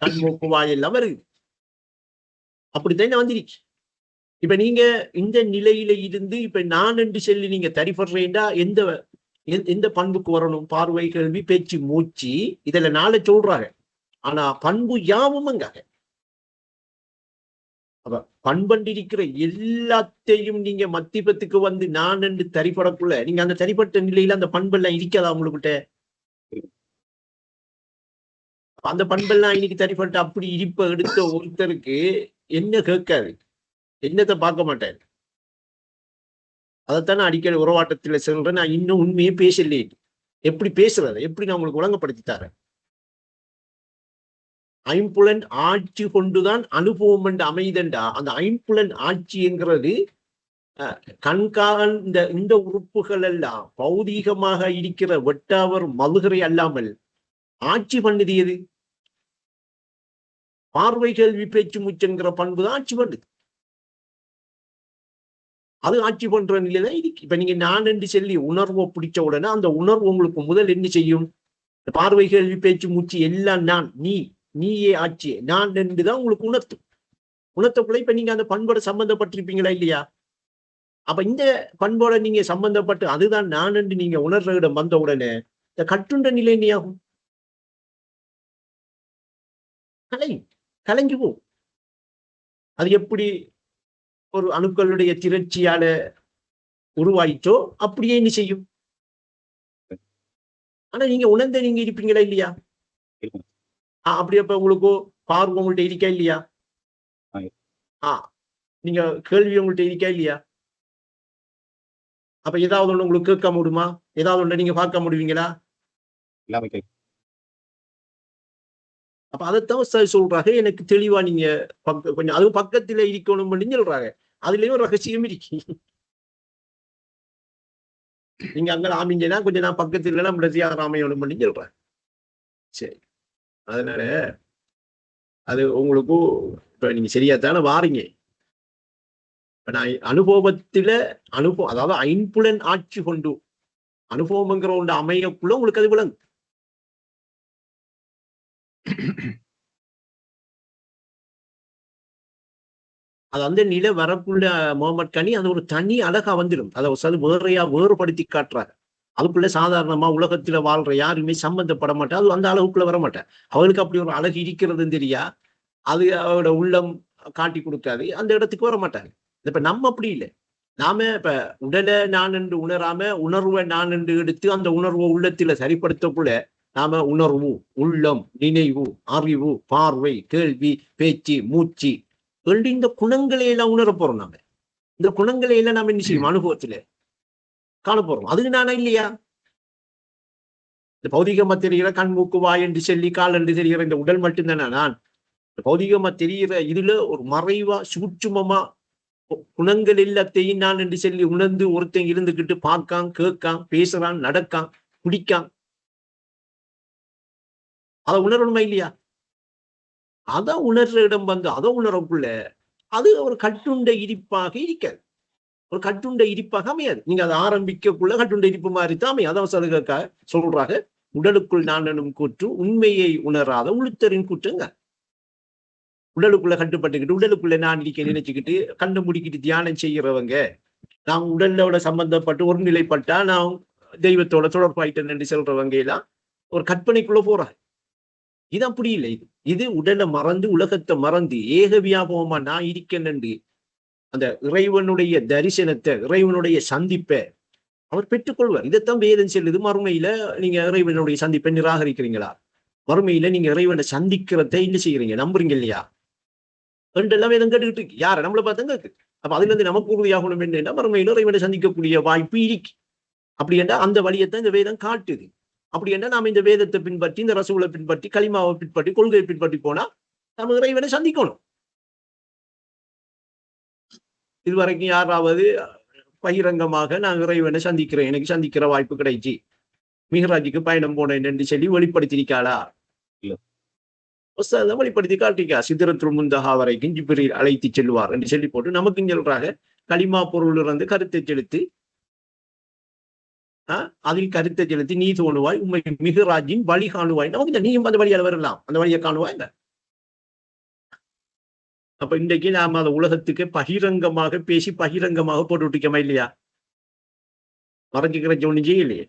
கண் மூக்கு வாய் எல்லாம் வருது. அப்படித்தான் வந்திருக்கு. இப்ப நீங்க இந்த நிலையில இருந்து இப்ப நான் என்று சொல்லி நீங்க தரிப்படுறேன்டா எந்த பண்புக்கு வரணும்? பார்வை, கேள்வி, பேச்சு, மூச்சு இதுல நாளை சொல்றாங்க. ஆனா பண்பு யாவும் அங்க. அப்ப பண்பண்டிருக்கிற எல்லாத்தையும் நீங்க மத்திபத்துக்கு வந்து நான் என்று தரிப்படக்குள்ள நீங்க அந்த தரிப்பட்ட நிலையில அந்த பண்பெல்லாம் இருக்காதா உங்ககிட்ட? அந்த பண்பெல்லாம் இன்னைக்கு தரிப்பட்ட அப்படி இருப்ப எடுத்த ஒருத்தருக்கு என்ன கேட்காது, என்னத்தை பார்க்க மாட்டாரு. அதைத்தானே அடிக்கடி உறவாட்டத்துல சொல்றேன். நான் இன்னும் உண்மையே பேசலையே. எப்படி பேசுறது, எப்படி நான் உங்களுக்கு விளங்கப்படுத்தி தரேன்? ஐம்புலன் ஆட்சி கொண்டுதான் அனுபவம் என்று அமைதண்டா. அந்த ஐம்புலன் ஆட்சிங்கிறது கண்கான் இந்த உறுப்புகள் எல்லாம் பௌதீகமாக இருக்கிற வெட்டாவர் மதுகரை அல்லாமல் ஆட்சி பண்ணுது எது? பார்வை, கேள்வி, பேச்சு, மூச்சுங்கிற பண்பு தான் ஆட்சி பண்ணுது. அது ஆட்சி பண்ற நிலையில இருக்கு. இப்ப நீங்க நான் என்று சொல்லி உணர்வை பிடிச்ச உடனே அந்த உணர்வு உங்களுக்கு முதல் என்ன செய்யும்? பார்வை, கேள்வி, பேச்சு, மூச்சு எல்லாம் நான், நீயே ஆட்சி, நான் என்றுதான் உங்களுக்கு உணர்த்தும். உணர்த்தக்குள்ள இப்ப நீங்க அந்த பண்போட சம்பந்தப்பட்டிருப்பீங்களா இல்லையா? அப்ப இந்த பண்போட நீங்க சம்பந்தப்பட்டு அதுதான் நான் என்று நீங்க உணர்ற இடம் வந்த உடனே இந்த கட்டுண்ட நிலை என்னையாகும்? கலைஞ்சு போகும். அது எப்படி ஒரு அணுக்களுடைய திரட்சியால உருவாயிச்சோ அப்படியே என்ன செய்யும்? ஆனா நீங்க உணர்ந்த நீங்க இருப்பீங்களா இல்லையா? அப்படி அப்ப உங்களுக்கு பார்வை உங்கள்ட்ட இருக்கா இல்லையா? நீங்க கேள்வி உங்கள்ட்ட இருக்கா இல்லையா? அப்ப ஏதாவது ஒண்ணு உங்களுக்கு கேட்க முடியுமா? ஏதாவது ஒண்ணு நீங்க பார்க்க முடிவீங்களா? அப்ப அதைத்தான் சொல்றாங்க. எனக்கு தெளிவா நீங்க கொஞ்சம் அதுவும் பக்கத்துல இருக்கணும் அப்படின்னு சொல்றாங்க. அதுலயும் ஒரு ரகசியம் இருக்கு. நீங்க அங்க ஆமிங்கன்னா கொஞ்சம் நான் பக்கத்துல எல்லாம் ரசியாக அமையணும் அப்படின்னு சொல்றேன். சரி, அதனால அது உங்களுக்கு இப்ப நீங்க சரியாத்தானே வாரீங்க. இப்ப நான் அனுபவத்துல அதாவது ஐம்புலன் ஆட்சி கொண்டு அனுபவம்ங்கிற ஒன்று அமையக்குள்ள உங்களுக்கு அது விளங்கும். அது அந்த நிலை வரக்குள்ள முகமது கனி அது ஒரு தனி அழகா வந்துடும். அதை வேறுபடுத்தி காட்டுறாரு. அதுக்குள்ள சாதாரணமா உலகத்துல வாழ்ற யாருமே சம்பந்தப்பட மாட்டேன். அது அந்த அளவுக்குள்ள வர மாட்டேன். அவளுக்கு அப்படி ஒரு அழகு இருக்கிறதுன்னு தெரியா, அது அவரோட உள்ளம் காட்டி கொடுக்காது, அந்த இடத்துக்கு வர மாட்டாங்க. இப்ப நம்ம அப்படி இல்லை. நாம இப்ப உடலை நான் என்று உணராம உணர்வை நான் என்று எடுத்து அந்த உணர்வை உள்ளத்துல சரிப்படுத்தக்குள்ள நாம உணர்வு, உள்ளம், நினைவு, அறிவு, பார்வை, கேள்வி, பேச்சு, மூச்சு இந்த குணங்களை எல்லாம் உணர போறோம். நாம இந்த குணங்களை எல்லாம் நாம என்ன செய்யும்? அனுபவத்துல காண போறோம். அதுக்கு நானா இல்லையா? இந்த பௌதிகமா தெரிகிற கண், மூக்கு, வாய் என்று சொல்லி கால் என்று தெரிகிற இந்த உடல் மட்டும்தானே நான். பௌதிகமா தெரிகிற இதுல ஒரு மறைவா சூட்சுமமா குணங்கள் எல்லாத்தையும் நான் என்று சொல்லி உணர்ந்து ஒருத்தன் இருந்துகிட்டு பார்க்கான், கேட்கான், பேசுறான், நடக்கான், குடிக்கான். அதை உணரணுமா இல்லையா? அதை உணர்ற இடம் வந்து அதை உணரக்குள்ள அது ஒரு கட்டுண்ட இருப்பாக இருக்காது. ஒரு கட்டுண்ட இருப்பாக அமையாது. நீங்க அதை ஆரம்பிக்கக்குள்ள கட்டுண்ட இருப்பு மாதிரி தான் அமையும். அதான் சொல்றாங்க, உடலுக்குள் நான் எனும் கூற்று உண்மையை உணராத உளுத்தரின் கூற்றுங்க. உடலுக்குள்ள கட்டுப்பட்டுக்கிட்டு உடலுக்குள்ள நான் இருக்க நினைச்சுக்கிட்டு கண்டு முடிக்கிட்டு தியானம் செய்யறவங்க, நான் உடலோட சம்பந்தப்பட்டு ஒரு நிலைப்பட்டா நான் தெய்வத்தோட தொடர்பாயிட்டேன் என்று சொல்றவங்க எல்லாம் ஒரு கற்பனைக்குள்ள போறாங்க. இது அப்படி இல்லை. இது உடலை மறந்து உலகத்தை மறந்து ஏக வியாபகமா நான் இருக்கேன் என்று அந்த இறைவனுடைய தரிசனத்தை, இறைவனுடைய சந்திப்பை அவர் பெற்றுக்கொள்வார். இதைத்தான் வேதம் செல்லுது. மறுமையில நீங்க இறைவனுடைய சந்திப்பை நிராகரிக்கிறீங்களா? மறுமையில நீங்க இறைவனை சந்திக்கிறத என்ன செய்யறீங்க? நம்புறீங்க இல்லையா? ரெண்டெல்லாம் வேதம் கேட்டுக்கிட்டு இருக்கு. யார நம்மளை பார்த்தா இருக்கு. அப்ப அதுல இருந்து நமக்கு உறுதியாகணும் என்னன்னா மறுமையில இறைவனை சந்திக்கக்கூடிய வாய்ப்பு இருக்கு. அப்படி என்றால் அந்த வழியைத்தான் இந்த வேதம் காட்டுது. அப்படி என்றால் நாம இந்த வேதத்தை பின்பற்றி, இந்த ரசூலை பின்பற்றி, கலிமாவை பின்பற்றி, கொள்கையை பின்பற்றி போனா நம்ம இறைவனை சந்திக்கணும். இதுவரைக்கும் யாராவது பகிரங்கமாக நான் இறைவனை சந்திக்கிறேன், எனக்கு சந்திக்கிற வாய்ப்பு கிடைச்சி மிகராஜுக்கு பயணம் போனேன் என்று சொல்லி வெளிப்படுத்திருக்காளா? வெளிப்படுத்தி காட்டிக்கா. சித்திரத்துள் முந்தகா வரைக்கும் ஜிப்ரீல் அழைத்து செல்வார் என்று சொல்லி போட்டு நமக்கு சொல்றாங்க. களிமா பொருள் இருந்து கருத்தை செலுத்தி அதில் கருத்தை செலுத்தி நீ தோணுவாய் உண்மை மிகராஜின் வழி காணுவாய். நமக்கு நீயும் அந்த வழியால் வரலாம், அந்த வழியை காணுவாய். அப்ப இன்றைக்கு நாம அதை உலகத்துக்கு பகிரங்கமாக பேசி பகிரங்கமாக போட்டு விட்டுக்கமா இல்லையா? மறைஞ்சுக்கிற ஒண்ணு செய்யலையே.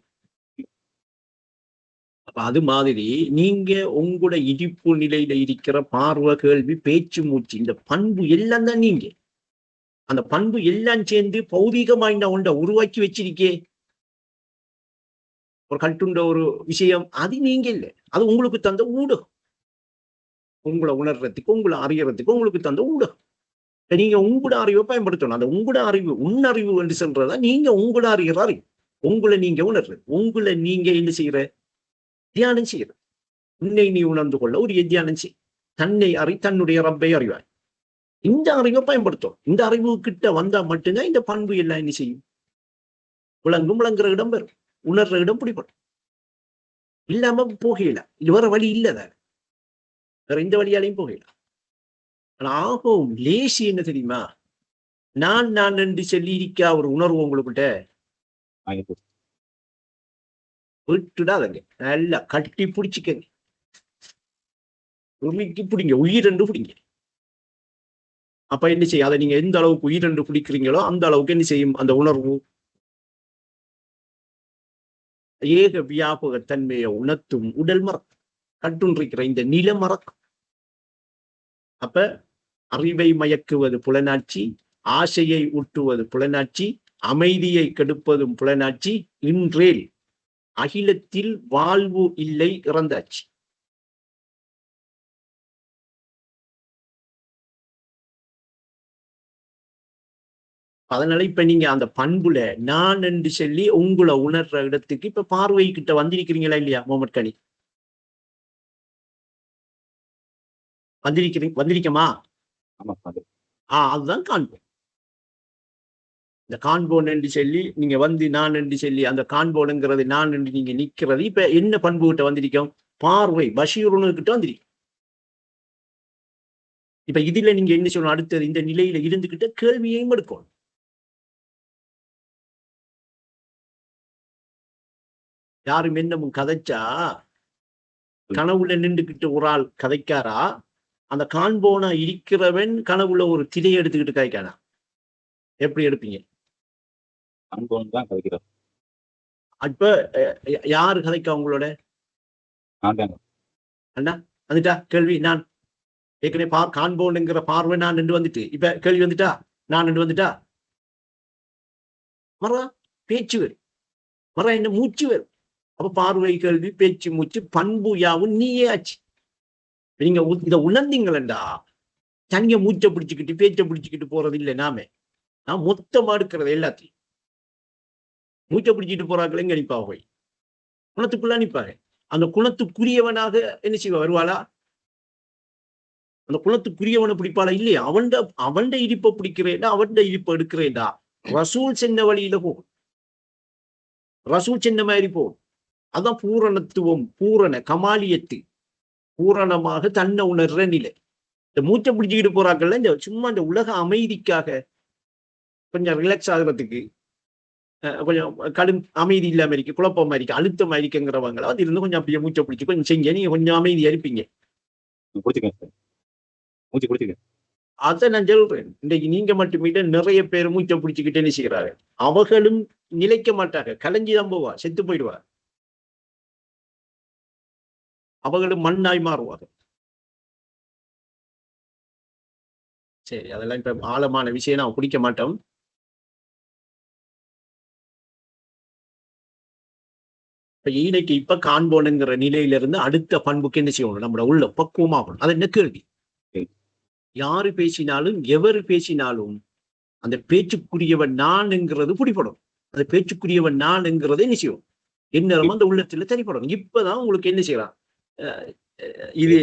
அப்ப அது மாதிரி நீங்க உங்களோட இடிப்பு நிலையில இருக்கிற பார்வை, கேள்வி, பேச்சு, மூச்சு, இந்த பண்பு எல்லாம் தான் நீங்க. அந்த பண்பு எல்லாம் சேர்ந்து பௌதிகமாய் நான் ஒன்றை உருவாக்கி வச்சிருக்கே ஒரு கட்டுண்ட ஒரு விஷயம், அது நீங்க இல்லை. அது உங்களுக்கு தந்த ஊடகம். உங்களை உணர்றதுக்கு, உங்களை அறியறதுக்கு உங்களுக்கு தந்த ஊடகம். நீங்க உங்களோட அறிவை பயன்படுத்தணும். அந்த உங்களோட அறிவு, உன்னறிவு என்று சொல்றதா நீங்க உங்களோட அறிகிற அறிவு. உங்களை நீங்க உணர்றது, உங்களை நீங்க என்ன செய்யற, தியானம் செய்யற. உன்னை நீ உணர்ந்து கொள்ள ஒரு தியானம் செய். தன்னை அறி, தன்னுடைய ரப்பை அறிவாய். இந்த அறிவை பயன்படுத்தும். இந்த அறிவு கிட்ட வந்தா மட்டும்தான் இந்த பண்பு எல்லாம் என்ன செய்யும், விளங்கும். விளங்குற இடம் பெறும், உணர்ற இடம் பிடிப்படும். இல்லாம போகல. இது வேற வழி இல்லத, வேற எந்த வழியாலையும் போகல. ஆகும் லேசி என்ன தெரியுமா, நான் நான் என்று சொல்லி இருக்கா ஒரு உணர்வு உங்களுக்கிட்ட விட்டுடாதங்க. நல்லா கட்டி பிடிச்சிக்கங்க, உரிமைக்கு பிடிங்க, உயிரென்று பிடிங்க. அப்ப என்ன செய்யும், அதை நீங்க எந்த அளவுக்கு உயிரென்று பிடிக்கிறீங்களோ அந்த அளவுக்கு என்ன செய்யும், அந்த உணர்வு ஏக வியாபக தன்மையை உணர்த்தும். உடல் மறக்கும், கட்டுன்றிருக்கிற இந்த நில மறக்கும். அப்ப அறிவை மயக்குவது புலனாட்சி, ஆசையை ஊட்டுவது புலனாட்சி, அமைதியை கெடுப்பதும் புலனாட்சி. இன்றேல் அகிலத்தில் வாழ்வு இல்லை, இறந்தாச்சு. அதனால இப்ப நீங்க அந்த பண்புல நான் என்று சொல்லி உங்களை உணர்ற இடத்துக்கு இப்ப பார்வை கிட்ட வந்திருக்கிறீங்களா இல்லையா முகமது கனி? வந்திருக்கமா? அதுதான் காண்போம். இந்த காண்போன் என்று சொல்லி நீங்க வந்து நான் என்று சொல்லி அந்த காண்போனுங்கிறது நான் என்று நீங்க நிக்கிறது இப்ப என்ன பண்பு கிட்ட வந்திருக்கோம்? பார்வை பஷீருன்னு கிட்ட வந்திருக்கும். இப்ப இதுல நீங்க என்ன சொல்லணும், அடுத்தது இந்த நிலையில இருந்துகிட்ட கேள்வியையும் எடுக்கணும். யாரும் என்னமும் கதைச்சா கனவுல நின்றுகிட்டு ஒரு ஆள் கதைக்காரா, அந்த காண்போனா இருக்கிறவன் கனவுல ஒரு திரையை எடுத்துக்கிட்டு கதைக்கானா? எப்படி எடுப்பீங்க? அப்ப யாரு கதைக்கா உங்களோட? அண்ணா வந்துட்டா கேள்வி. நான் ஏற்கனவே காண்போனுங்கிற பார்வை நான் நின்று வந்துட்டு, இப்ப கேள்வி வந்துட்டா, நான் நின்று வந்துட்டா, மறா பேச்சு வரும், மறா என்ன மூச்சு வரும். அப்ப பார்வை, கேள்வி, பேச்சு, மூச்சு, பண்பு யாவும் நீயே ஆச்சு. நீங்க இதை உணர்ந்தீங்களா, தனிய மூச்சை பிடிச்சுக்கிட்டு பேச்சை பிடிச்சுக்கிட்டு போறது இல்லை. நான் மொத்தமா எடுக்கிறது எல்லாத்தையும். மூச்சை பிடிச்சிட்டு போறாங்களே எங்க அனுப்பா போய் குணத்துக்குள்ள அனுப்பாங்க. அந்த குணத்துக்குரியவனாக என்ன செய்வா, வருவாளா? அந்த குணத்துக்குரியவனை பிடிப்பாளா? இல்லையா? அவன்ட இடிப்பை பிடிக்கிறேன்டா, அவன்ட இடிப்பை எடுக்கிறேன்டா. ரசூல் சென்ன வழியில போகும், ரசூல் சென்ன மாதிரி போகும். அதான் பூரணத்துவம், பூரண கமாலியத்து, பூரணமாக தன்னை உணர்ற நிலை. இந்த மூச்சை பிடிச்சுக்கிட்டு போறாக்கள்ல இந்த சும்மா இந்த உலக அமைதிக்காக கொஞ்சம் ரிலாக்ஸ் ஆகுறதுக்கு, கொஞ்சம் கடும் அமைதி இல்லாம இருக்கு, குழப்பமா இருக்கு, அழுத்தமா இருக்குங்கிறவங்கள அது இருந்து கொஞ்சம் அப்படியே மூச்சை பிடிச்சி கொஞ்சம் செய்ய, நீங்க கொஞ்சம் அமைதியா இருப்பீங்க. அதை நான் சொல்றேன். இன்றைக்கு நீங்க மட்டுமே நிறைய பேர் மூச்சை பிடிச்சுக்கிட்டு என்ன செய்யறாங்க, அவர்களும் நிலைக்க மாட்டாங்க, கலைஞ்சுதான் போவா, செத்து போயிடுவா, அவர்களும் மண்ணாய் மாறுவாங்க. சரி, அதெல்லாம் இப்ப ஆழமான விஷயம் நான் பிடிக்க மாட்டோம். இப்ப ஈனைக்கு இப்ப காண்போனுங்கிற நிலையிலிருந்து அடுத்த பண்புக்கு என்ன செய்யணும், நம்மளோட உள்ள பக்குவமாகணும். அது என்ன கேள்வி? யாரு பேசினாலும் எவரு பேசினாலும் அந்த பேச்சுக்குரியவன் நான்ங்கிறது பிடிப்படும். அந்த பேச்சுக்குரியவன் நான்ங்கிறத என்ன செய்யும், எந்நேரமும் அந்த உள்ளத்துல தனிப்படும். இப்பதான் உங்களுக்கு என்ன செய்யலாம், இது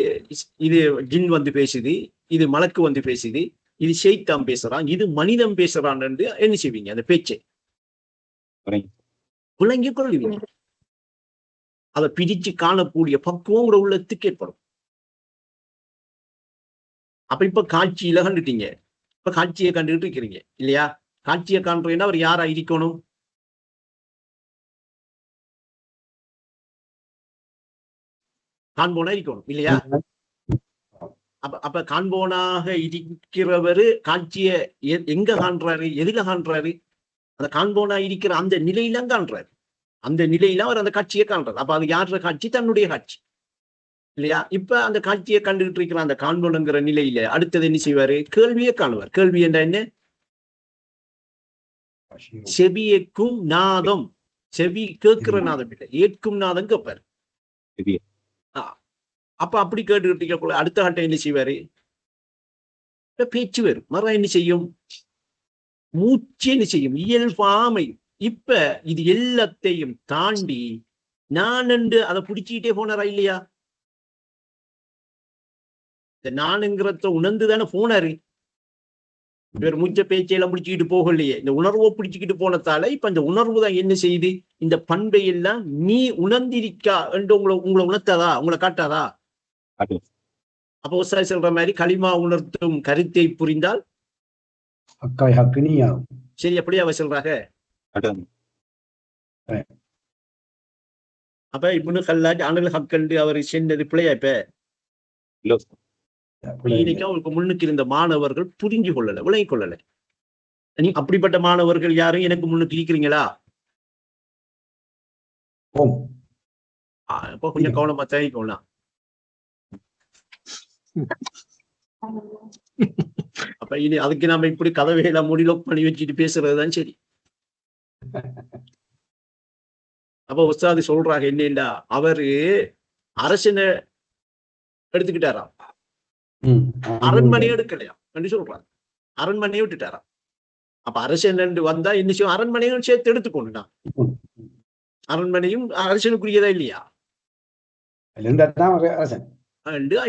இது ஜின் வந்து பேசுது, இது மலக்கு வந்து பேசுது, இது ஷைத்தான் பேசுறான், இது மனிதன் பேசுறான் என்று என்ன செய்வீங்க, அந்த பேச்சை விளங்கிக் கொள்வீங்க. அதை பிரிச்சு காணக்கூடிய பக்குவம் ஒரு உள்ளத்துக்கு ஏற்படும். அப்ப இப்ப காட்சியில கண்டுட்டீங்க, இப்ப காட்சியை கண்டுகிட்டு இருக்கிறீங்க இல்லையா? காட்சியை காண்றீங்கன்னா அவர் யாரா இருக்கணும்? காண்போனா இருக்கணும் இல்லையா? அப்ப காண்போனாக இருக்கிறவரு காட்சிய எங்க காண்றாரு, எதுல காண்றாரு? அந்த காண்போனா இருக்கிற அந்த நிலையில காண்றாரு. அந்த நிலையில அவர் அந்த காட்சியை காண்றாரு. அப்ப அது யாருடைய காட்சி? தன்னுடைய காட்சி இல்லையா? இப்ப அந்த காட்சியை கண்டுகிட்டு இருக்கிற அந்த காண்போனுங்கிற நிலையில அடுத்தது என்ன செய்வாரு? கேள்வியை காணுவார். கேள்வி என்ற என்ன? செவியேக்கும் நாதம். செவி கேட்கிற நாதம் இல்லை, ஏற்கும் நாதம் கேட்பாரு. அப்ப அப்படி கேட்டுக்கிட்டு அடுத்த கட்டம் என்ன செய்வாரு? பேச்சு வரும். மரம் என்ன செய்யும்? மூச்சு என்ன செய்யும்? இயல்பாமை. இப்ப இது எல்லாத்தையும் தாண்டி நான் என்று அதை பிடிச்சிக்கிட்டே போனாரா இல்லையா? இந்த நானுங்கிறத உணர்ந்துதானே போனாரு. இவர் மூச்ச பேச்சையெல்லாம் பிடிச்சிக்கிட்டு போகலையே, இந்த உணர்வை பிடிச்சிக்கிட்டு போனதால இப்ப இந்த உணர்வு தான் என்ன செய்யுது? இந்த பண்பை எல்லாம் நீ உணர்ந்திருக்கா என்று உங்களை உணர்த்தாதா, உங்களை காட்டாதா? அப்போ உஸ்தாத் சொல்ற மாதிரி களிமா உணர்த்தும் கருத்தை புரிந்தால் சரி. அப்படியே அவ சொல்றாங்க. அப்ப இப்னு கல்லாஜ் அனல் ஹக்கண்டு அவர் சென்றது பிள்ளையா? இப்ப இன்னைக்கு அவருக்கு முன்னுக்கு இருந்த மாணவர்கள் புரிஞ்சு கொள்ளல, விளங்கிக் கொள்ளல. நீ அப்படிப்பட்ட மாணவர்கள் யாரும் எனக்கு முன்னுக்கு இருக்கிறீங்களா? அப்ப கொஞ்சம் கவனமா தயாரிக்கணும். அப்ப இனி அதுக்கு நாம இப்படி கதவையெல்லாம் முடிவு பண்ணி வச்சுட்டு பேசுறதுதான் சரி. அப்ப உஸ்தாது சொல்றாங்க என்னண்டா, அவரு அரசனை எடுத்துக்கிட்டாராம், அரண்மனையை எடுக்கலையா என்று சொல்றாங்க. அரண்மனையை விட்டுட்டாராம். அப்ப அரசன் வந்தா என்ன செய்யும்? அரண்மனையும் சேர்த்து எடுத்துக்கொண்டுனா அரண்மனையும் அரசனுக்குரியதா இல்லையா?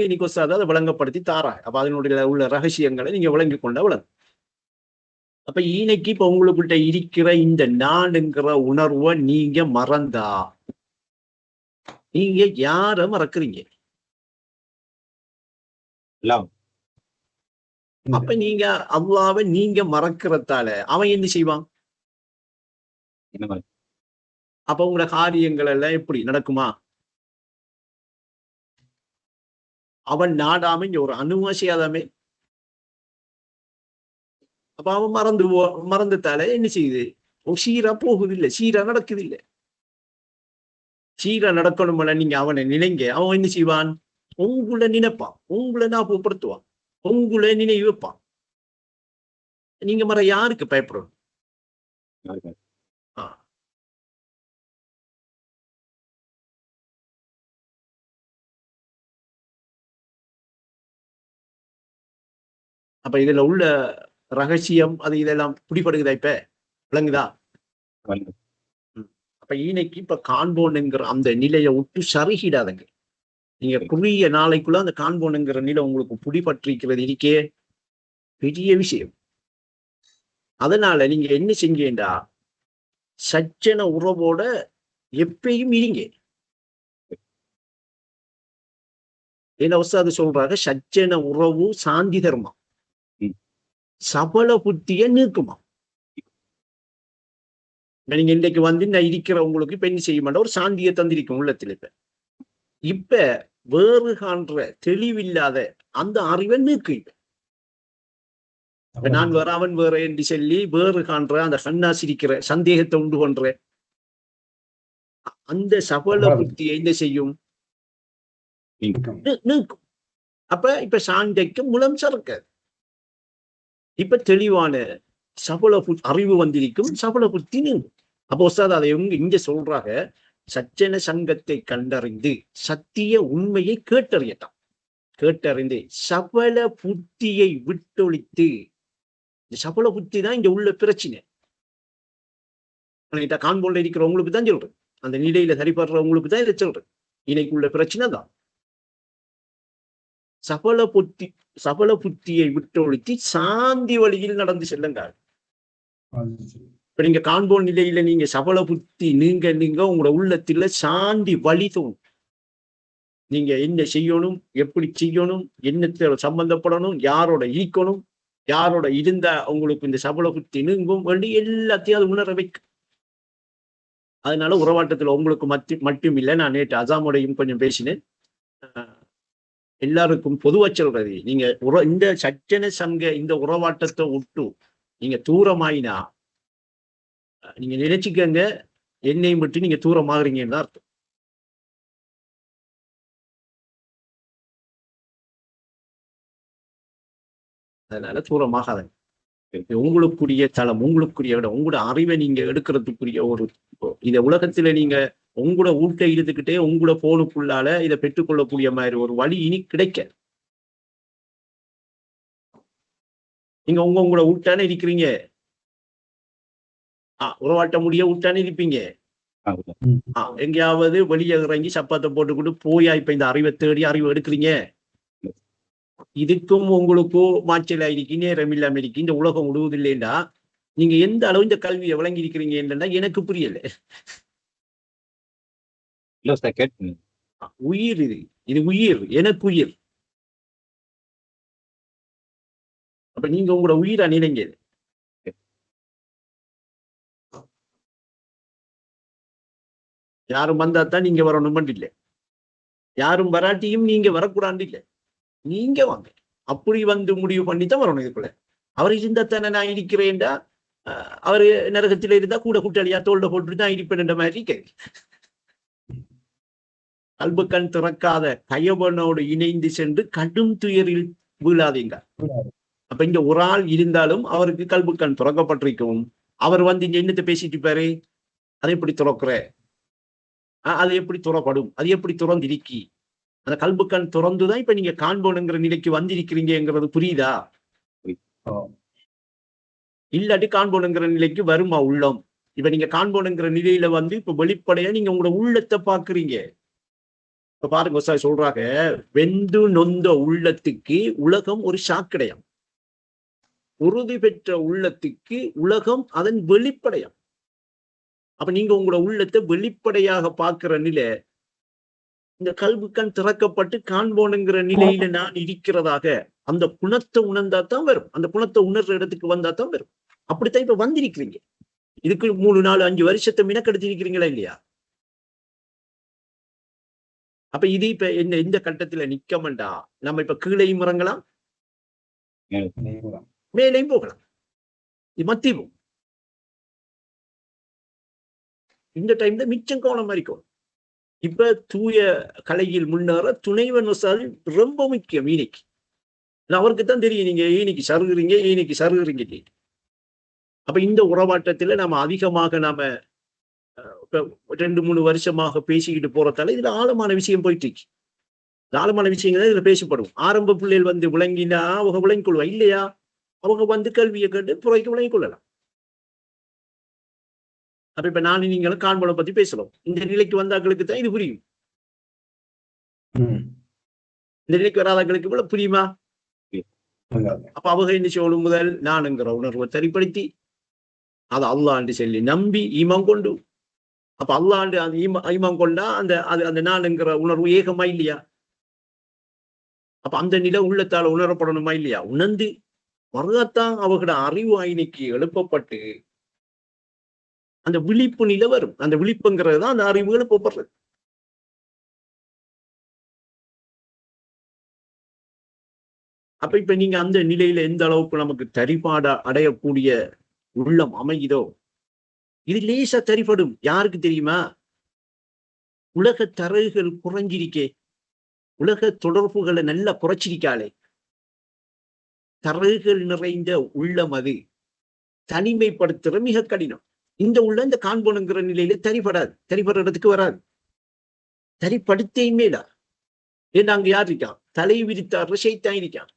இன்னைக்கு அதை விளங்கப்படுத்தி தாராங்க. அப்ப அதனுடைய உள்ள ரகசியங்களை நீங்க விளங்கி கொண்ட விளங்கும். அப்ப இன்னைக்கு இப்ப உங்களுக்கிட்ட இருக்கிற இந்த நானுங்கிற உணர்வை நீங்க மறந்தா நீங்க யார மறக்குறீங்க? அப்ப நீங்க அல்லாஹ்வை நீங்க மறக்கிறதால அவன் என்ன செய்வான்? அப்ப உங்களோட காரியங்கள் எல்லாம் எப்படி நடக்குமா? அவன் நாடாம இங்க ஒரு அணுவா செய்யாதாமே. அப்ப அவன் மறந்துட்டால என்ன செய்யுது? சீரா போகுது இல்லை, சீரா நடக்குது இல்லை. சீரா நடக்கணும்ல, நீங்க அவனை நினைங்க. அவன் என்ன செய்வான்? உங்களை நினைப்பான், உங்களை ஞாபகப்படுத்துவான், உங்களை நினைவு வைப்பான். நீங்க மற யாருக்கு பயப்படணும்? அப்ப இதுல உள்ள ரகசியம் அது இதெல்லாம் பிடிபடுகிறதா? இப்ப விளங்குதா? அப்ப இன்னைக்கு இப்ப காண்போனுங்கிற அந்த நிலையை விட்டு சருகிடாதங்க. நீங்க குறுகிய நாளைக்குள்ள அந்த காண்போனுங்கிற நிலை உங்களுக்கு பிடிபட்டிருக்கிறது இருக்கே பெரிய விஷயம். அதனால நீங்க என்ன செஞ்சீங்கடா, சச்சன உறவோட எப்பயும் இருங்க. என்ன உஸ்தாது சொல்றாங்க, சச்சன உறவு சாந்தி தர்மம், சபல புத்திய நீக்குமா. நீங்க இன்றைக்கு வந்து நான் இருக்கிற உங்களுக்கு இப்ப என்ன செய்ய மாட்டேன், ஒரு சாந்தியை தந்திருக்கும் உள்ளத்துல. இப்ப வேறு காண்ற தெளிவில்லாத அந்த அறிவை நீக்கு. இப்ப நான் வேற அவன் வேற என்று சொல்லி வேறு காண்ற அந்த கண்ணாசிரிக்கிற சந்தேகத்தை உண்டு பண்ற அந்த சபல புத்தியை என்ன செய்யும்? நீக்கும். அப்ப இப்ப சாந்தைக்கு முலம் சறுக்காது. இப்ப தெளிவான சபல அறிவு வந்திருக்கும், சபல புத்தி நீங்கும். அப்போ உஸ்தாத் அதை இங்க சொல்றாங்க, சச்சன சங்கத்தை கண்டறிந்து சத்திய உண்மையை கேட்டறியட்டான். கேட்டறிந்து சபல புத்தியை விட்டொழித்து, இந்த சபல புத்தி தான் இங்க உள்ள பிரச்சனை. காண்போல இருக்கிறவங்களுக்கு தான் சொல்றேன், அந்த நிலையில சரிபடுறவங்களுக்கு தான் இதை சொல்றேன். இன்னைக்கு உள்ள பிரச்சனை தான் சபல புத்தியை விட்டொழித்து சாந்தி வழியில் நடந்து செல்லுங்க. இப்ப நீங்க காண்போல் நிலையில நீங்க சபல புத்தி நீங்க உங்களோட உள்ளத்துல சாந்தி வழி தோணும். நீங்க என்ன செய்யணும், எப்படி செய்யணும், என்னத்துல சம்பந்தப்படணும், யாரோட ஈக்கணும், யாரோட இருந்தா உங்களுக்கு இந்த சபல புத்தி நீங்கும் வேண்டி எல்லாத்தையும் அது உணர வைக்கும். அதனால உறவாட்டத்துல உங்களுக்கு மட்டும் இல்லை, நான் நேற்று அசாமோடையும் கொஞ்சம் பேசினேன். எல்லாருக்கும் பொதுவா சொல்றது, நீங்க இந்த சச்சன சங்க இந்த உறவாட்டத்தை விட்டு நீங்க தூரமாயினா நீங்க நினைச்சுக்கங்க, என்னையும் விட்டு நீங்க தூரமாகறீங்கன்னு தான் அர்த்தம். அதனால தூரமாகாதங்க. உங்களுக்குரிய தளம், உங்களுக்குரிய இடம், உங்களோட அறிவை நீங்க எடுக்கிறதுக்குரிய ஒரு இந்த உலகத்துல நீங்க உங்களோட ஊட்ட இருந்துகிட்டே உங்களோட போனுக்குள்ளால இதை பெற்றுக்கொள்ளக்கூடிய மாதிரி ஒரு வழி இனி கிடைக்க. நீங்க உங்களோட ஊட்டானே இருக்கிறீங்க, உறவாட்ட முடிய ஊட்டானே இருப்பீங்க. எங்கேயாவது வெளியே இறங்கி சப்பாத்தை போட்டுக்கிட்டு போயா இப்ப இந்த அறிவை தேடி அறிவை எடுக்கிறீங்க. இதுக்கும் உங்களுக்கும் மாச்சல் ஆயிருக்கு, நேரம் இல்லாம இருக்கு, இந்த உலகம் விடுவதில்லைண்டா நீங்க எந்த அளவு இந்த கல்வியை விளங்கி இருக்கிறீங்க என்றா எனக்கு புரியல. உயிர் இது, இது உயிர், எனக்கு உயிர். அப்ப நீங்க உங்களோட உயிரை நினைங்க. யாரும் வந்தா தான் நீங்க வரணும் இல்லை, யாரும் வராட்டியும் நீங்க வரக்கூடாது இல்லை, நீங்க வாங்க. அப்படி வந்து முடிவு பண்ணித்தான் வரணும் இதுக்குள்ள. அவர் இருந்தாத்தானே நான் இருக்கிறேன்டா, அவரு நரகத்தில இருந்தா கூட கூட்டாளியா தோல்ட போட்டுதான் இருப்பேன் மாதிரி கேள்வி. கல்பு கண் திறக்காத கயவனோடு இணைந்து சென்று கடும் துயரில் வீழாதீங்க. அப்ப இங்க ஒரு ஆள் இருந்தாலும் அவருக்கு கல்பு கண் திறக்கப்பட்டிருக்கும். அவர் வந்து இங்க என்னத்தை பேசிட்டு இருப்பாரு, அதை எப்படி துறக்குற, அது எப்படி துறப்படும், அது எப்படி துறந்திருக்கி, அந்த கல்பு கண் திறந்துதான் இப்ப நீங்க காண்போனுங்கிற நிலைக்கு வந்திருக்கிறீங்கிறது புரியுதா? இல்லாட்டி காண்போனுங்கிற நிலைக்கு வருமா உள்ளம்? இப்ப நீங்க காண்போனுங்கிற நிலையில வந்து இப்ப வெளிப்படையா நீங்க உங்களோட உள்ளத்தை பாக்குறீங்க. இப்ப பாருங்க சார் சொல்றாங்க, வெந்து நொந்த உள்ளத்துக்கு உலகம் ஒரு சாக்கடையாம், உறுதி பெற்ற உள்ளத்துக்கு உலகம் அதன் வெளிப்படையாம். அப்ப நீங்க உங்களோட உள்ளத்தை வெளிப்படையாக பார்க்கிற நிலை, இந்த கல்வி கண் திறக்கப்பட்டு காண்போனுங்கிற நிலையில நான் இருக்கிறதாக அந்த குணத்தை உணர்ந்தாதான் வரும். அந்த குணத்தை உணர்ற இடத்துக்கு வந்தாதான் வரும். அப்படித்தான் இப்ப வந்திருக்கிறீங்க. இதுக்கு 3, 4, 5 வருஷத்தை மினக்கெடுத்திருக்கிறீங்களா இல்லையா? அப்ப இது இப்ப என்ன இந்த கட்டத்துல நிக்கமண்டா நம்ம இப்ப கீழையும் இறங்கலாம், மேலையும் போகலாம். இது மத்தியும் இந்த டைம்ல மிச்சம் கவனமா இருக்கும். இப்ப தூய கலையில் முன்னேற துணைவன் ரொம்ப முக்கியம். ஈனிக்கு அவருக்கு தான் தெரியும் நீங்க ஈனிக்கு சருகுறீங்க. அப்ப இந்த உறவாட்டத்துல நம்ம அதிகமாக நாம 2-3 வருஷமாக பேசிக்கிட்டு போறதால இதுல ஆழமான விஷயம் போயிட்டு இருக்கு. ஆழமான விஷயங்கள் இதுல பேசப்படும். ஆரம்ப பிள்ளைகள் வந்து விளங்கினா அவங்க விளங்கிக் கொள்வா இல்லையா, அவங்க வந்து கல்வியை கேட்டு புறைக்கு விளங்கிக் கொள்ளலாம். அப்ப இப்ப நானும் நீங்களும் காண்பனை பத்தி பேசலாம். இந்த நிலைக்கு வந்தாக்களுக்கு தான் இது புரியும். இந்த நிலைக்கு வராதவர்களுக்கு இவ்வளவு புரியுமா? அப்ப அவங்க என்ன சொல்லும், முதல் நானுங்கிற உணர்வை சரிப்படுத்தி அதை அல்லாண்டு சொல்லி நம்பி ஈமான் கொண்டு, அப்ப அல்லாண்டு அந்த ஈமான் கொண்டா அந்த அந்த நானுங்கிற உணர்வு ஏகமா இல்லையா? அப்ப அந்த நிலை உள்ளத்தால உணரப்படணுமா இல்லையா? உணர்ந்து மறுதான் அவர்களோட அறிவு ஆயினைக்கு எழுப்பப்பட்டு அந்த விழிப்பு நிலை வரும். அந்த விழிப்புங்கிறது தான் அந்த அறிவு எழுப்பப்படுறது. அப்ப இப்ப நீங்க அந்த நிலையில எந்த அளவுக்கு நமக்கு தரிபாட அடையக்கூடிய உள்ளம் அமையுதோ, இது லேசா தரிப்படும். யாருக்கு தெரியுமா? உலக தரவுகள் குறைஞ்சிருக்கே, உலக தொடர்புகளை நல்லா குறைச்சிருக்காளே, தரவுகள் நிறைந்த உள்ளம் அது தனிமைப்படுத்துற மிக கடினம். இந்த உள்ள இந்த காண்போனுங்கிற நிலையில தரிப்படாது, தரிப்படுறதுக்கு வராது, தரிப்படுத்தையுமே இல்ல. ஏன்னா அங்க யார் இருக்கான்? தலை விரித்தார் ஷைத்தான் இருக்கான்.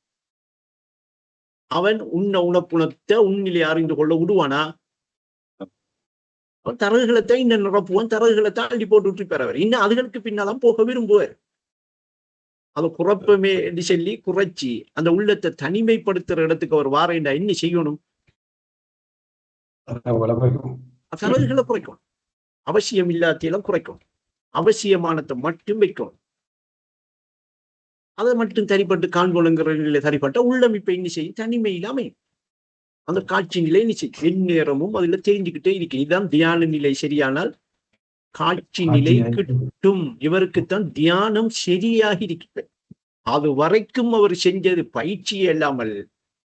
அவன் உணப்புணத்தை உன்னிலை அறிந்து கொள்ள விடுவானா? அவன் தரகுகளைத்தான் இன்னும் நிரப்புவான், தரகுகளைத்தான் அள்ளி போட்டு விட்டு பெறவர். இன்னும் அதுகளுக்கு பின்னாலாம் போக விரும்புவார். அதை குறப்பமே என்று சொல்லி குறைச்சி அந்த உள்ளத்தை தனிமைப்படுத்துற இடத்துக்கு அவர் வாரேண்டா என்ன செய்யணும்? தரகுகளை குறைக்கணும். அவசியம் இல்லாத்தையெல்லாம் குறைக்கணும். அவசியமானதை மட்டும் வைக்கணும். அதை மட்டும் தரிப்பட்டு காண்போனுங்கிற நிலையில தரிப்பட்ட உள்ளம் இப்ப என்ன செய்யும்? தனிமையில் அமையும். அந்த காட்சி நிலை என்ன செய்யும்? எந்நேரமும் அதுல தெரிஞ்சுக்கிட்டே இருக்கு. இதுதான் தியான நிலை. சரியானால் காட்சி நிலை கிட்டும். இவருக்குத்தான் தியானம் சரியாகி இருக்கிறது. அது வரைக்கும் அவர் செஞ்சது பயிற்சியே அல்லாமல்,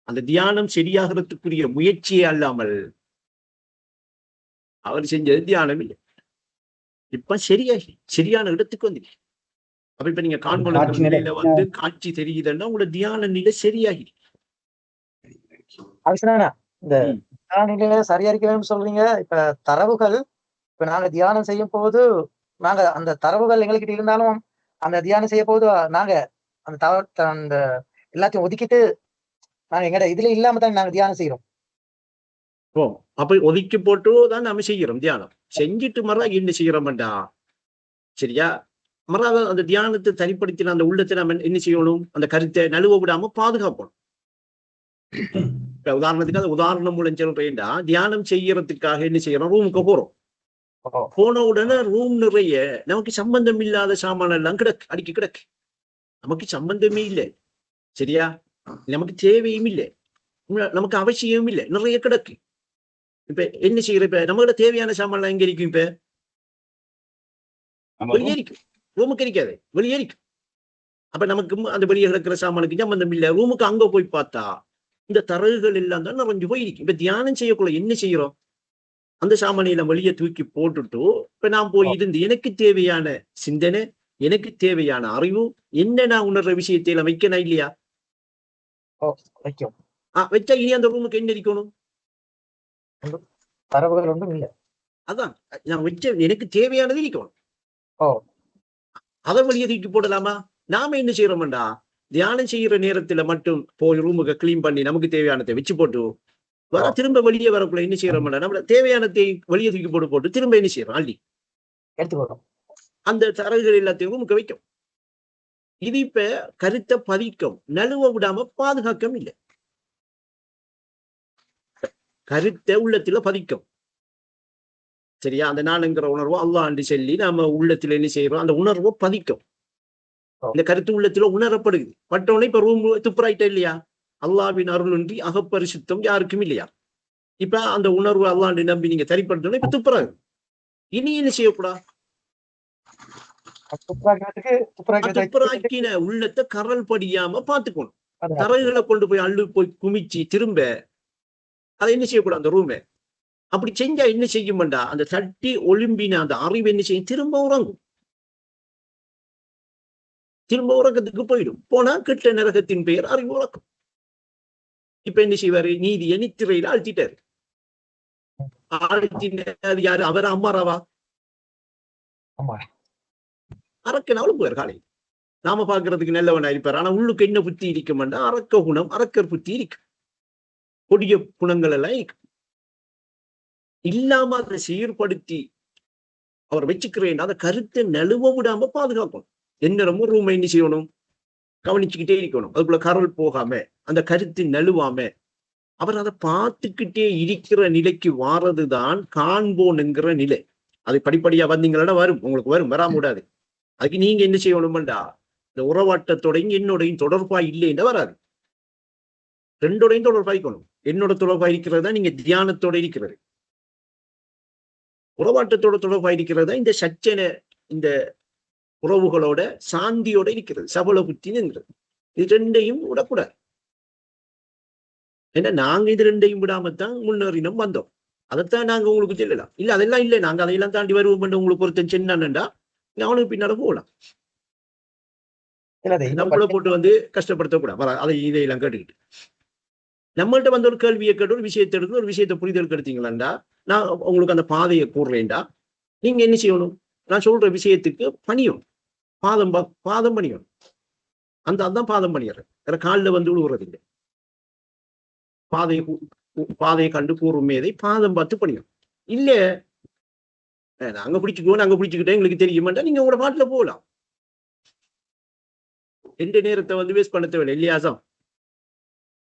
அந்த தியானம் சரியாகிறதுக்குரிய முயற்சியே அல்லாமல் அவர் செஞ்சது தியானம் இல்லை. இப்ப சரியான இடத்துக்கு வந்து அப்ப இப்ப நீங்க காண்பொழுக்கிற நிலையில வந்து காட்சி தெரியுதுன்னா உங்களோட தியான நிலை சரியாகி இந்த தியான நிலையில சரியா இருக்கணும்னு சொல்றீங்க. இப்ப தரவுகள் இப்ப நாங்க தியானம் செய்யும் போது நாங்க அந்த தரவுகள் எங்ககிட்ட இருந்தாலும் அந்த தியானம் செய்ய போது நாங்க அந்த எல்லாத்தையும் ஒதுக்கிட்டு நாங்க எங்கட இதுல இல்லாம தான் நாங்க தியானம் செய்யறோம். ஓ அப்ப ஒதுக்கி போட்டு தான் நம்ம செய்யறோம் தியானம். செஞ்சுட்டு மறா என்ன செய்யறோம்டா, சரியா? மறாத அந்த தியானத்தை தனிப்படுத்தின அந்த உள்ளத்தை நம்ம என்ன செய்யணும், அந்த கருத்தை நழுவ விடாம பாதுகாப்பணும். உதாரணத்துக்கு அந்த உதாரணம் மூலம் சொல்றேன்டா, தியானம் செய்யறதுக்காக என்ன செய்யறோம், ரூமுக்கு போறோம். போன உடனே ரூம் நிறைய நமக்கு சம்பந்தம் இல்லாத சாமான எல்லாம் கிடக்கு, அடிக்கி கிடக்கு. நமக்கு சம்பந்தமே இல்லை, சரியா? நமக்கு தேவையும் இல்லை, நமக்கு அவசியமும் இல்லை, நிறைய கிடக்கு. இப்ப என்ன செய்யற, இப்ப நம்மகிட்ட தேவையான சாமான் எங்க இருக்கும்? இப்ப வெளியேறிக்கும், ரூமுக்கு இருக்காது, வெளியேறிக்கும். அப்ப நமக்கு அந்த வெளியே கிடக்கிற சாமானுக்கு சம்பந்தம் இல்லை. ரூமுக்கு அங்க போய் பார்த்தா இந்த தரகுகள் எல்லாம் தான் நிறைஞ்சு போயிருக்கு. இப்ப தியானம் செய்யக்குள்ள என்ன செய்யறோம், அந்த சாமானியில வெளியே தூக்கி போட்டுட்டு இப்ப நான் போய் இருந்து எனக்கு தேவையான சிந்தனை, எனக்கு தேவையான அறிவு என்ன நான் உணர்ற விஷயத்தை எல்லாம் வைக்கணும் இல்லையா? வச்சா இனி அந்த ரூமுக்கு என்ன இருக்கணும், தரவுகள் ஒன்றும் இல்லை. அதான் நான் வச்ச எனக்கு தேவையானது இருக்கணும். அதை வெளியே தூக்கி போடலாமா? நாம என்ன செய்யறோம்டா, தியானம் செய்யற நேரத்துல மட்டும் போய் ரூமுக்கு கிளீன் பண்ணி நமக்கு தேவையானதை வச்சு போட்டு வர திரும்ப வெளியே வரக்குள்ள என்ன செய்யறோம்டா, நம்ம தேவையானதை வெளியே தூக்கி போட்டு திரும்ப என்ன செய்யறோம், அள்ளி எடுத்துக்கணும். அந்த தரகுகள் எல்லாத்தையும் ரூமுக்கு வைக்கும். இது இப்ப கருத்தை பதிக்கும், நழுவ விடாம பாதுகாக்கம் இல்லை. கருத்தை உள்ளத்துல பதிக்கும், சரியா? அந்த நானுங்கிற உணர்வு அல்லாஹ்ன்னு சொல்லி நாம உள்ளத்துல என்ன செய்யறோம், அந்த உணர்வை பதிக்கும். இந்த கருத்து உள்ளத்துல உணரப்படுது. பட்டோன்னே இப்ப ரூம் துப்புராயிட்ட இல்லையா? அல்லாஹ்வின் அருளின்றி அகப்பரிசுத்தம் யாருக்கும் இல்லையா? இப்ப அந்த உணர்வு அல்லாஹ்ன்னு நம்பி நீங்க சரிப்படுத்தணும். இப்ப துப்புராது. இனி என்ன செய்யக்கூடாது, துப்புராக்கின உள்ளத்தை கரல் படியாம பாத்துக்கணும். தரைகளை கொண்டு போய் அள்ளு போய் குமிச்சு திரும்ப அதை என்ன செய்யக்கூடாது, அந்த ரூமை அப்படி செஞ்சா என்ன செய்யும்டா, அந்த தட்டி ஒலிம்பின அந்த அறிவு என்ன செய்யும், திரும்ப உறங்கும். திரும்ப உறக்கத்துக்கு போயிடும். போனா கெட்ட நரகத்தின் பெயர் அறிவு உறக்கும். இப்ப என்ன செய்வாரு, நீதியை நித்திரையில அழுத்திட்டாரு. அது யாரு, அவர் அம்மாராவா? அரக்கனாலும் போயார் காலையில். நாம பாக்குறதுக்கு நல்லவனா இருப்பார், ஆனா உள்ளுக்கு என்ன புத்தி இருக்கும்டா, அரக்க குணம், அரக்கர் புத்தி இருக்கு, கொடிய குணங்கள் எல்லாம் இருக்கு. இல்லாம அதை சீர்படுத்தி அவர் வச்சுக்கிறேன், அந்த கருத்தை நழுவ விடாம பாதுகாக்கணும். எந்நேரமும் ரூமை என்ன செய்யணும், கவனிச்சுக்கிட்டே இருக்கணும். அதுக்குள்ள கரல் போகாம, அந்த கருத்து நழுவாம அவர் அதை பார்த்துக்கிட்டே இருக்கிற நிலைக்கு வாரதுதான் காண்போன்ங்கிற நிலை. அது படிப்படியா வந்தீங்கன்னா வரும், உங்களுக்கு வரும், வராம விடாது. அதுக்கு நீங்க என்ன செய்யணும்டா, இந்த உறவாட்டத்தோடையும் என்னோடையும் தொடர்பா இல்லைன்னா வராது. ரெண்டோடையும் தொடர்பாய்க்கணும். என்னோட தொடர்பா இருக்கிறது தான் நீங்க தியானத்தோட இருக்கிறது, உறவாட்டத்தோட தொடர்பா இருக்கிறது இந்த சச்சனை, இந்த உறவுகளோட சாந்தியோட இருக்கிறது, சபல புத்தினுங்கிறது. இது ரெண்டையும் விடக்கூடாது. ஏன்னா நாங்க இது ரெண்டையும் விடாமத்தான் முன்னேறினோம் வந்தோம். அதைத்தான் நாங்க உங்களுக்கு சொல்லலாம். இல்ல அதெல்லாம் இல்லை, நாங்க அதையெல்லாம் தாண்டி வருவோம். உங்களுக்கு ஒருத்தன் சின்னண்டா அவனுக்கு பின்னால போகலாம். நம்மள போட்டு வந்து கஷ்டப்படுத்தக்கூடாது. அதை இதையெல்லாம் கேட்டுக்கிட்டு நம்மள்ட்ட வந்து ஒரு கேள்வியை கேட்டு ஒரு விஷயத்தை எடுத்து ஒரு விஷயத்தை புரிதல் கெடுத்தீங்களாண்டா, நான் உங்களுக்கு அந்த பாதையை கூறுறேன்டா, நீங்க என்ன செய்யணும், நான் சொல்ற விஷயத்துக்கு பணியும் பாதம் பணியணும். அதான் பாதம் பண்ணிடுறேன். வேற காலில் வந்து விழுவுறது இல்லை. பாதையை கண்டு கூறும் மேதை பாதம் பார்த்து பணியும். இல்ல நாங்க பிடிச்சுக்குவோம், நாங்க பிடிச்சுக்கிட்டேன் எங்களுக்கு தெரியுமாட்டா, நீங்க உங்களோட பாட்டுல போகலாம். எந்த நேரத்தை வந்து வேஸ்ட் பண்ண தேவையில்லை இல்லையாசம்.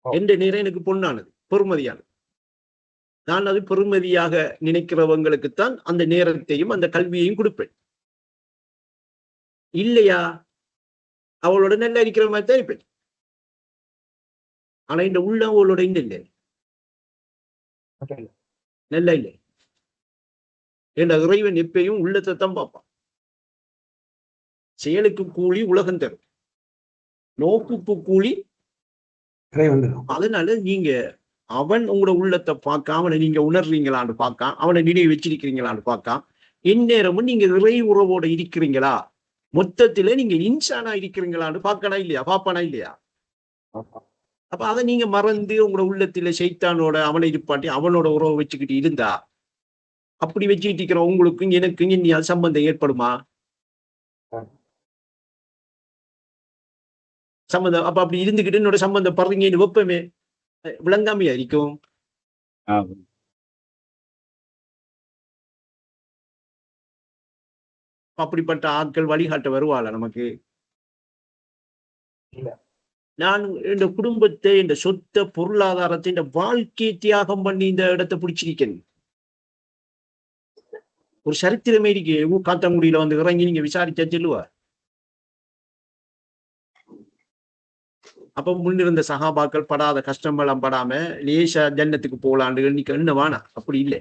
எந்த நேரம் எனக்கு பொண்ணானது, பெருமதியானது. நான் அது பெருமதியாக நினைக்கிறவங்களுக்குத்தான் அந்த நேரத்தையும் அந்த கல்வியையும் கொடுப்பேன். இல்லையா, அவளோட நல்லா இருக்கிற மாதிரி தான் இருப்பேன். ஆனா இந்த உள்ள அவளோட இன்னும் இல்லை, நல்லா இல்லை. என்ற இறைவன் எப்பயும் உள்ளத்தை தான் பார்ப்பான். செயலுக்கு கூலி உலகம் தரும். நோக்குக்கு கூலி. அதனால நீங்க அவன் உங்களோட உள்ளத்தை பார்க்க, அவனை நீங்க உணர்றீங்களான்னு பார்க்க, அவனை நினைவு வச்சிருக்கிறீங்களான்னு பார்க்க, எந்நேரமும் நீங்க இறை உறவோட இருக்கிறீங்களா, மொத்தத்துல நீங்க இன்சானா இருக்கிறீங்களான்னு பார்க்கணும் இல்லையா, பார்ப்பானா இல்லையா? அப்ப அதை நீங்க மறந்து உங்களோட உள்ளத்துல சைத்தானோட அவனை இருப்பாட்டி அவனோட உறவை வச்சுக்கிட்டு இருந்தா, அப்படி வச்சுக்கிட்டு இருக்கிற உங்களுக்கும் எனக்கும் இனி சம்பந்தம் ஏற்படுமா? சம்பந்தம் அப்ப அப்படி இருந்துகிட்டு என்னோட சம்பந்தம் படுறீங்கன்னு வெப்பமே விளங்காமையா இருக்கும். அப்படிப்பட்ட ஆட்கள் வழிகாட்ட வருவாள நமக்கு? நான் இந்த குடும்பத்தை, இந்த சொத்தை, பொருளாதாரத்தை, இந்த வாழ்க்கையை தியாகம் பண்ணி இந்த இடத்தை பிடிச்சிருக்கேன். ஒரு சரித்திரமே இருக்கு. காத்தாங்குடியில வந்து இறங்கி நீங்க விசாரிச்சா சொல்லுவா. அப்ப முன்னிருந்த சகாபாக்கள் படாத கஷ்டமெல்லாம் படாம லேசா ஜன்னத்துக்கு போலான்னு இன்னைக்கு என்ன வேணா, அப்படி இல்லை.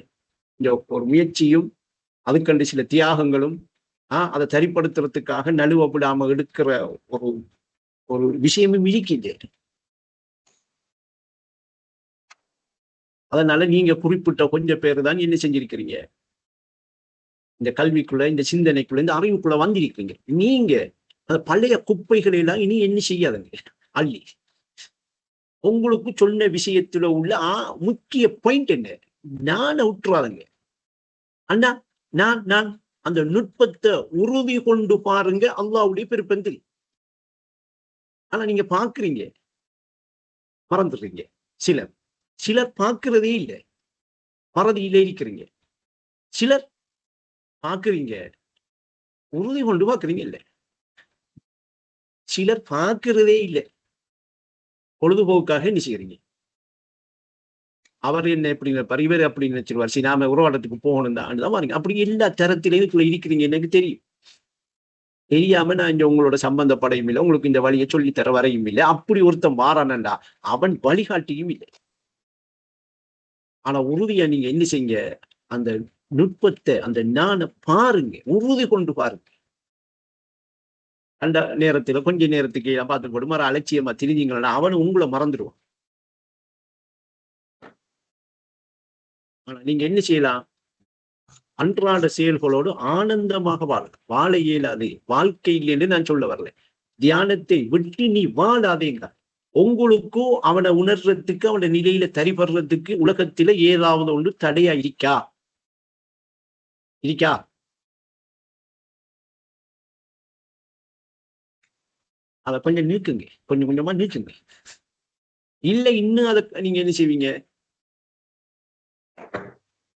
இந்த ஒரு முயற்சியும் அதுக்கண்டு சில தியாகங்களும் அதை சரிப்படுத்துறதுக்காக நழுவப்படாம எடுக்கிற ஒரு ஒரு விஷயமும் இருக்குது. அதனால நீங்க குறிப்பிட்ட கொஞ்சம் பேர் தான் என்ன செஞ்சிருக்கிறீங்க, இந்த கல்விக்குள்ள, இந்த சிந்தனைக்குள்ள, இந்த அறிவுக்குள்ள வந்திருக்கிறீங்க. நீங்க அந்த பழைய குப்பைகளை எல்லாம் இனி என்ன செய்யாதுங்க, அள்ளி உங்களுக்கு சொன்ன விஷயத்துல உள்ள முக்கிய பாயிண்ட் என்ன, நான விட்டுறாதுங்க. அண்ணா நான் நான் அந்த நுட்பத்தை உறுதி கொண்டு பாருங்க, அல்லாஹ்வுடைய பெருப்பந்தில். ஆனா நீங்க பாக்குறீங்க, மறந்துடுறீங்க. சிலர் சிலர் பார்க்கிறதே இல்லை, மறதியிலே இருக்கிறீங்க. சிலர் பார்க்குறீங்க, உறுதி கொண்டு பார்க்குறீங்க இல்லை. சிலர் பார்க்கிறதே இல்லை, பொழுதுபோக்காக என்ன செய்யறீங்க. அவர் என்ன எப்படி பரிவர் அப்படின்னு நினைச்சிருவார், சரி நாம உறவாடத்துக்கு போகணும் தான் பாருங்க. அப்படி எல்லா தரத்திலேயும் இருக்கிறீங்க, எனக்கு தெரியும். தெரியாம நான் இங்க உங்களோட சம்பந்தப்படையும் இல்லை, உங்களுக்கு இந்த வழியை சொல்லித்தர வரையும் இல்லை. அப்படி ஒருத்தன் மாறானண்டா அவன் வழிகாட்டியும் இல்லை. ஆனா உறுதியா நீங்க என்ன செய்யுங்க, அந்த நுட்பத்தை, அந்த ஞான பாருங்க, உறுதி கொண்டு பாருங்க. அந்த நேரத்துல கொஞ்ச நேரத்துக்கு பார்த்து போடு மர அலட்சியமா திரிஞ்சிங்கன்னா அவன் உங்களை மறந்துடுவான். ஆனா நீங்க என்ன செய்யலாம், அன்றாட செயல்களோடு ஆனந்தமாக வாழ இயலாது. வாழ்க்கையில் என்று நான் சொல்ல வரல, தியானத்தை விட்டு நீ வாழாதேங்க. உங்களுக்கும் அவனை உணர்றதுக்கு, அவன நிலையில தரிபடுறதுக்கு உலகத்தில ஏதாவது ஒன்று தடையா இருக்கா? அதை கொஞ்சம் நீக்குங்க, கொஞ்சம் கொஞ்சமா நீக்குங்க. இல்ல இன்னும் அதை நீங்க என்ன செய்வீங்க,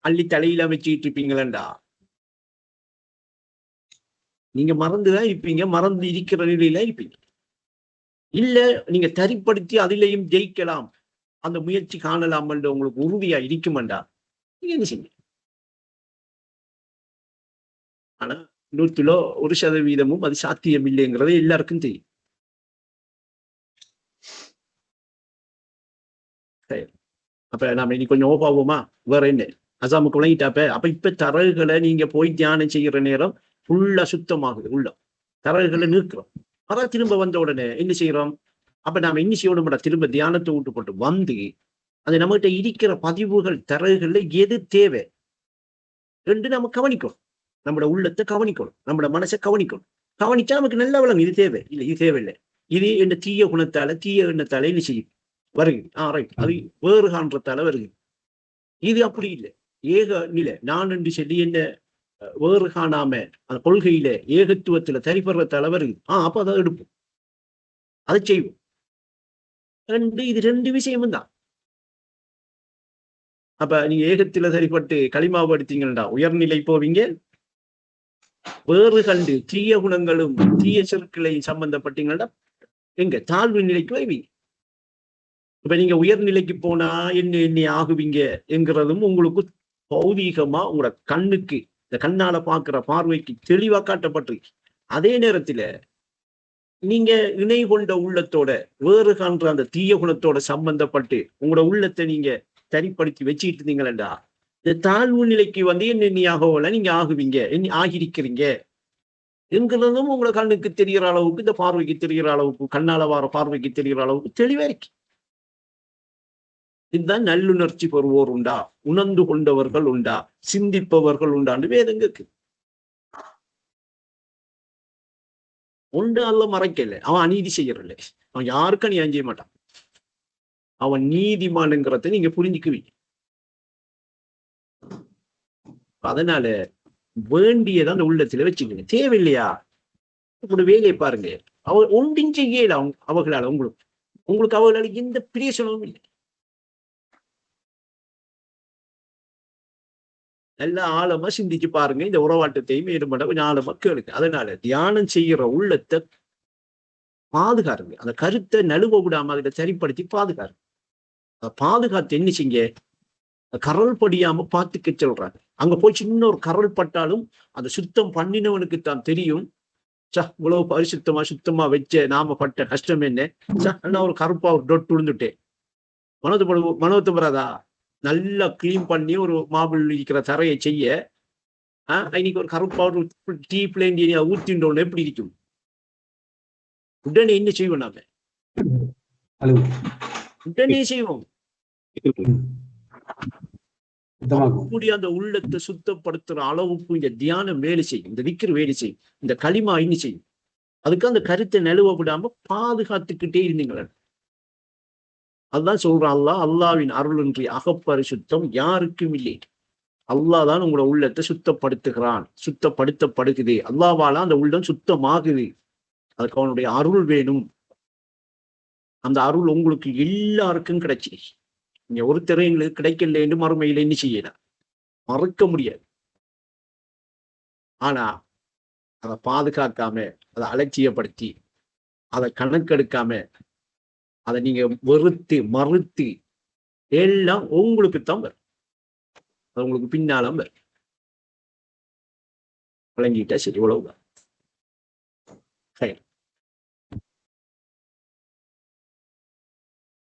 அள்ளி தலையில வச்சுக்கிட்டு இருப்பீங்களா? நீங்க மறந்துதான் இருப்பீங்க, மறந்து இருக்கிற நிலையில இருப்பீங்க. இல்ல நீங்க தரிப்படுத்தி அதிலையும் ஜெயிக்கலாம், அந்த முயற்சி காணலாம் என்று உங்களுக்கு உறுதியா இருக்குமெண்டா நீங்க என்ன செய்யுங்க. ஆனா 100% அது சாத்தியம் இல்லைங்கிறது எல்லாருக்கும் தெரியும். அப்ப நாம இனி கொஞ்சம் ஓபாவோமா, வேற என்ன அசாமுக்கு விளங்கிட்டாப்ப. அப்ப இப்ப தரகுகளை நீங்க போய் தியானம் செய்யற நேரம் ஃபுல்லா சுத்தமாகுது, உள்ள தரகுகளை நிற்கிறோம். அதான் திரும்ப வந்த உடனே என்ன செய்யறோம், அப்ப நாம என்ன செய்யணும், திரும்ப தியானத்தை விட்டு போட்டு வந்து அது நம்மகிட்ட இருக்கிற பதிவுகள் தரகுகள்ல எது தேவை என்று நம்ம கவனிக்கணும். நம்மளோட உள்ளத்தை கவனிக்கணும், நம்மளோட மனசை கவனிக்கணும். கவனிச்சா நமக்கு நல்ல விளங்கும், இது தேவை இல்லை, இது தேவையில்லை. இது என்ற தீய குணத்தால, தீய எண்ணத்தால என்ன செய்யும் வருது. ரைட், அது வேறு காண்றதால வருது. இது அப்படி இல்லை, ஏக நிலை நான் என்று சொல்லி என்ன வேறு காணாம அந்த கொள்கையில ஏகத்துவத்துல தரிப்படுறதால வருது. அப்ப அதை எடுப்போம், அதை செய்வோம். இது ரெண்டு விஷயமும் தான். அப்ப நீங்க ஏகத்துல சரிப்பட்டு களிமாவு எடுத்தீங்கன்னா உயர்நிலை போவீங்க. வேறு கண்டு தீய குணங்களும் தீய சொற்களையும் சம்பந்தப்பட்டீங்கன்னா எங்க தாழ்வு நிலைக்கு வருவீங்க. இப்ப நீங்க உயர்நிலைக்கு போனா என்ன ஆகுவீங்க என்கிறதும் உங்களுக்கு பௌதீகமா உங்களோட கண்ணுக்கு, இந்த கண்ணால பாக்குற பார்வைக்கு தெளிவா காட்டப்பட்டிருக்கு. அதே நேரத்துல நீங்க இணை கொண்ட உள்ளத்தோட வேறு காண்ற அந்த தீய குணத்தோட சம்பந்தப்பட்டு உங்களோட உள்ளத்தை நீங்க சரிப்படுத்தி வச்சுக்கிட்டு இருந்தீங்களா, இந்த தாழ்வு நிலைக்கு வந்து என்ன ஆகல நீங்க ஆகுவீங்க, என்ன ஆகிருக்கிறீங்க. என்கிறதும் உங்களை கண்ணுக்கு தெரிகிற அளவுக்கு, இந்த பார்வைக்கு தெரிகிற அளவுக்கு, கண்ணால வார பார்வைக்கு தெரிகிற அளவுக்கு தெளிவா இருக்கு. இதுதான் நல்லுணர்ச்சி பெறுவோர் உண்டா, உணர்ந்து கொண்டவர்கள் உண்டா, சிந்திப்பவர்கள் உண்டான்னு வேதங்க இருக்கு. ஒன்று அல்ல மறைக்கல, அவன் அநீதி செய்யறல, அவன் யாருக்கும் அநியாயம் செய்ய மாட்டான். அவன் நீதிமானுங்கிறத நீங்க புரிஞ்சுக்குவீங்க. அதனால வேண்டியதான் அந்த உள்ளத்துல வச்சுக்கோங்க. தேவையில்லையா உங்களோட வேலையை பாருங்க. ஒன்றும் செய்யல அவர்களால உங்களுக்கு அவர்களால எந்த பிரயோசனமும் இல்லை. நல்ல ஆழமா சிந்திச்சு பாருங்க. இந்த உறவாட்டத்தையும் ஈடுபட கொஞ்சம் ஆழமா கேளுங்க. அதனால தியானம் செய்யற உள்ளத்தை பாதுகாருங்க. அந்த கருத்தை நழுவ விடாம அதை சரிப்படுத்தி பாதுகாருங்க. அதை பாதுகாத்து என்ன செய்ய, கரல் படியாம பார்த்துக்க சொல்றாங்க. அங்க போய் சின்ன ஒரு கரல் பட்டாலும் அதை சுத்தம் பண்ணினவனுக்கு தான் தெரியும். இவ்வளவு பரிசுத்தமா சுத்தமா வச்ச நாம பட்ட கஷ்டம் என்ன, ஒரு கருப்பா ஒரு டொட் விழுந்துட்டேன், மனோத்து படாதா? நல்லா கிளீன் பண்ணி ஒரு மாபிள் இருக்கிற தரையை செய்ய இன்னைக்கு ஒரு கருப்பா ஒரு டீ பிளேன் ஊத்தின்றோன்னு எப்படி இருக்கும்? உடனே என்ன செய்வோம்? நாம உடனே செய்வோம். அப்படி அந்த உள்ளத்தை சுத்தப்படுத்துற அளவுக்கு இந்த தியானம் வேலை செய்யும், இந்த விக்கிர வேலை செய்யும், இந்த களிமா இன்னும் செய்யும். அதுக்கு அந்த கருத்தை நழுவ விடாம பாதுகாத்துக்கிட்டே இருந்தீங்களே. அதுதான் சொல்றான் அல்லாஹ், அல்லாவின் அருளின்றி அகப்பரிசுத்தம் யாருக்கும் இல்லை. அல்லாஹ் தான் உங்களோட உள்ளத்தை சுத்தப்படுத்துகிறான், சுத்தப்படுத்தப்படுகுது. அல்லாவால அந்த உள்ளம் சுத்தமாகுது. அதுக்கு அவனுடைய அருள் வேணும். அந்த அருள் உங்களுக்கு எல்லாருக்கும் கிடைச்சி, நீங்க ஒருத்தர் எங்களுக்கு கிடைக்கல என்று மறுமையில என்ன செய்யலாம், மறுக்க முடியாது. ஆனா அதை பாதுகாக்காம, அதை அலட்சியப்படுத்தி, அதை கணக்கெடுக்காம, அதை நீங்க வெறுத்து மறுத்து எல்லாம் உங்களுக்குத்தான் வரும். அது உங்களுக்கு பின்னாலும் வரும். விளங்கிட்டா சரி, இவ்வளவுதான்.